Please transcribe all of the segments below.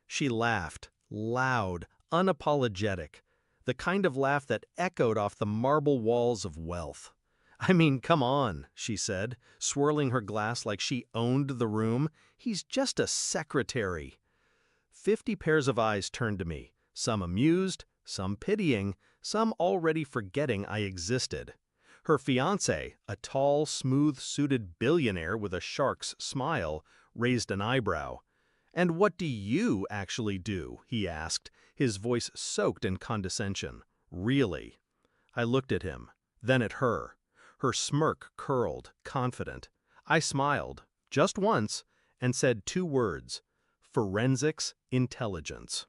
She laughed, loud, unapologetic, the kind of laugh that echoed off the marble walls of wealth. "I mean, come on," she said, swirling her glass like she owned the room. "He's just a secretary." 50 pairs of eyes turned to me, some amused, some pitying, some already forgetting I existed. Her fiancé, a tall, smooth-suited billionaire with a shark's smile, raised an eyebrow. "And what do you actually do?" he asked, his voice soaked in condescension. "Really?" I looked at him, then at her. Her smirk curled, confident. I smiled, just once, and said 2 words: forensics intelligence.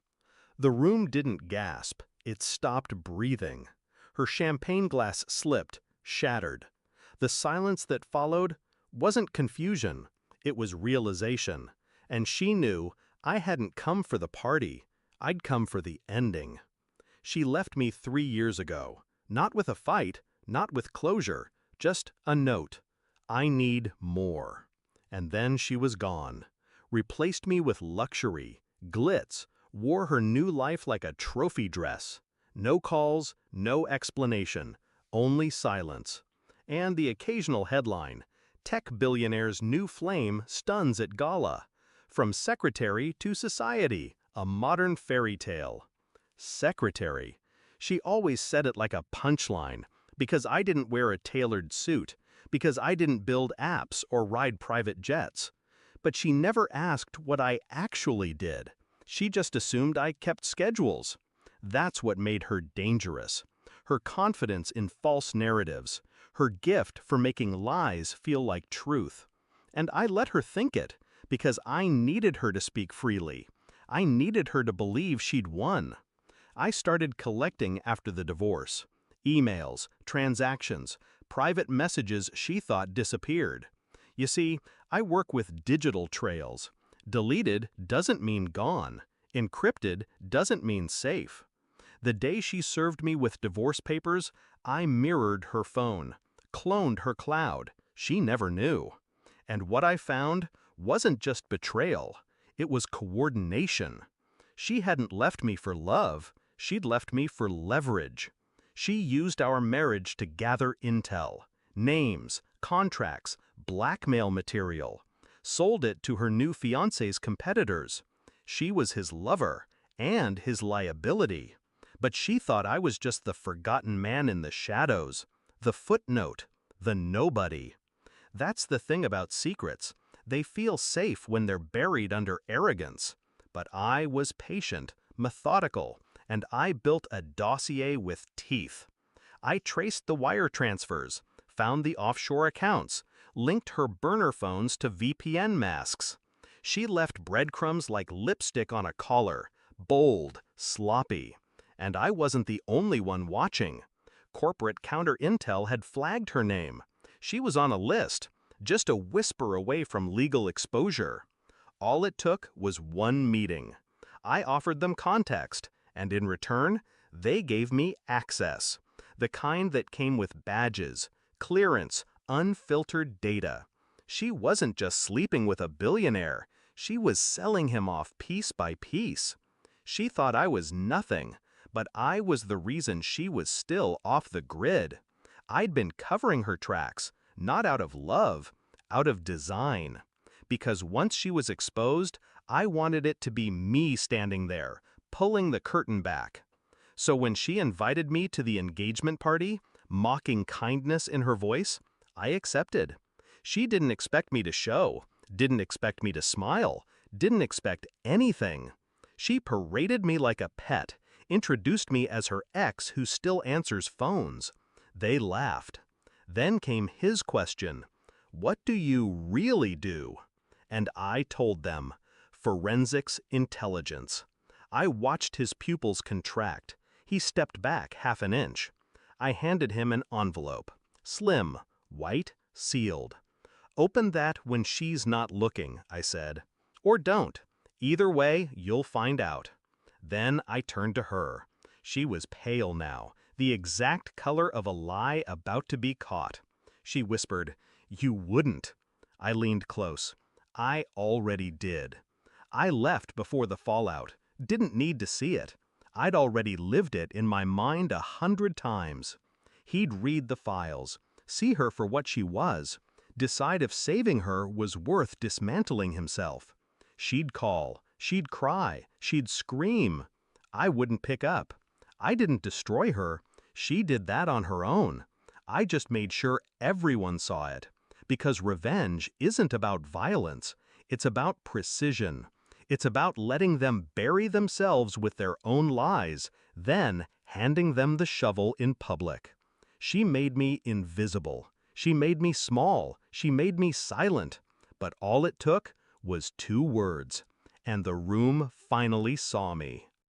The room didn't gasp, it stopped breathing. Her champagne glass slipped, shattered. The silence that followed wasn't confusion, it was realization. And she knew I hadn't come for the party, I'd come for the ending. She left me 3 years ago, not with a fight, not with closure, just a note. I need more. And then she was gone. Replaced me with luxury, glitz, wore her new life like a trophy dress. No calls, no explanation, only silence. And the occasional headline, "Tech billionaire's new flame stuns at gala. From secretary to society, a modern fairy tale." Secretary. She always said it like a punchline, because I didn't wear a tailored suit, because I didn't build apps or ride private jets. But she never asked what I actually did. She just assumed I kept schedules. That's what made her dangerous. Her confidence in false narratives, her gift for making lies feel like truth. And I let her think it, because I needed her to speak freely. I needed her to believe she'd won. I started collecting after the divorce. Emails, transactions, private messages she thought disappeared. You see, I work with digital trails. Deleted doesn't mean gone. Encrypted doesn't mean safe. The day she served me with divorce papers, I mirrored her phone, cloned her cloud. She never knew. And what I found wasn't just betrayal, it was coordination. She hadn't left me for love, she'd left me for leverage. She used our marriage to gather intel, names, contracts, blackmail material, sold it to her new fiancé's competitors. She was his lover and his liability. But she thought I was just the forgotten man in the shadows, the footnote, the nobody. That's the thing about secrets. They feel safe when they're buried under arrogance. But I was patient, methodical, and I built a dossier with teeth. I traced the wire transfers, found the offshore accounts, linked her burner phones to VPN masks. She left breadcrumbs like lipstick on a collar, bold, sloppy. And I wasn't the only one watching. Corporate counter intel had flagged her name. She was on a list, just a whisper away from legal exposure. All it took was one meeting. I offered them context, and in return, they gave me access. The kind that came with badges, clearance, unfiltered data. She wasn't just sleeping with a billionaire, she was selling him off piece by piece. She thought I was nothing, but I was the reason she was still off the grid. I'd been covering her tracks, not out of love, out of design. Because once she was exposed, I wanted it to be me standing there, pulling the curtain back. So when she invited me to the engagement party, mocking kindness in her voice, I accepted. She didn't expect me to show, didn't expect me to smile, didn't expect anything. She paraded me like a pet, introduced me as her ex who still answers phones. They laughed. Then came his question, "What do you really do?" And I told them, forensics intelligence. I watched his pupils contract. He stepped back half an inch. I handed him an envelope. Slim, white, sealed. "Open that when she's not looking," I said. "Or don't. Either way, you'll find out." Then I turned to her. She was pale now, the exact color of a lie about to be caught. She whispered, "You wouldn't." I leaned close. I already did. I left before the fallout. Didn't need to see it. I'd already lived it in my mind 100 times. He'd read the files, see her for what she was, decide if saving her was worth dismantling himself. She'd call, she'd cry, she'd scream. I wouldn't pick up. I didn't destroy her. She did that on her own. I just made sure everyone saw it. Because revenge isn't about violence. It's about precision. It's about letting them bury themselves with their own lies, then handing them the shovel in public. She made me invisible. She made me small. She made me silent. But all it took was 2 words. And the room finally saw me.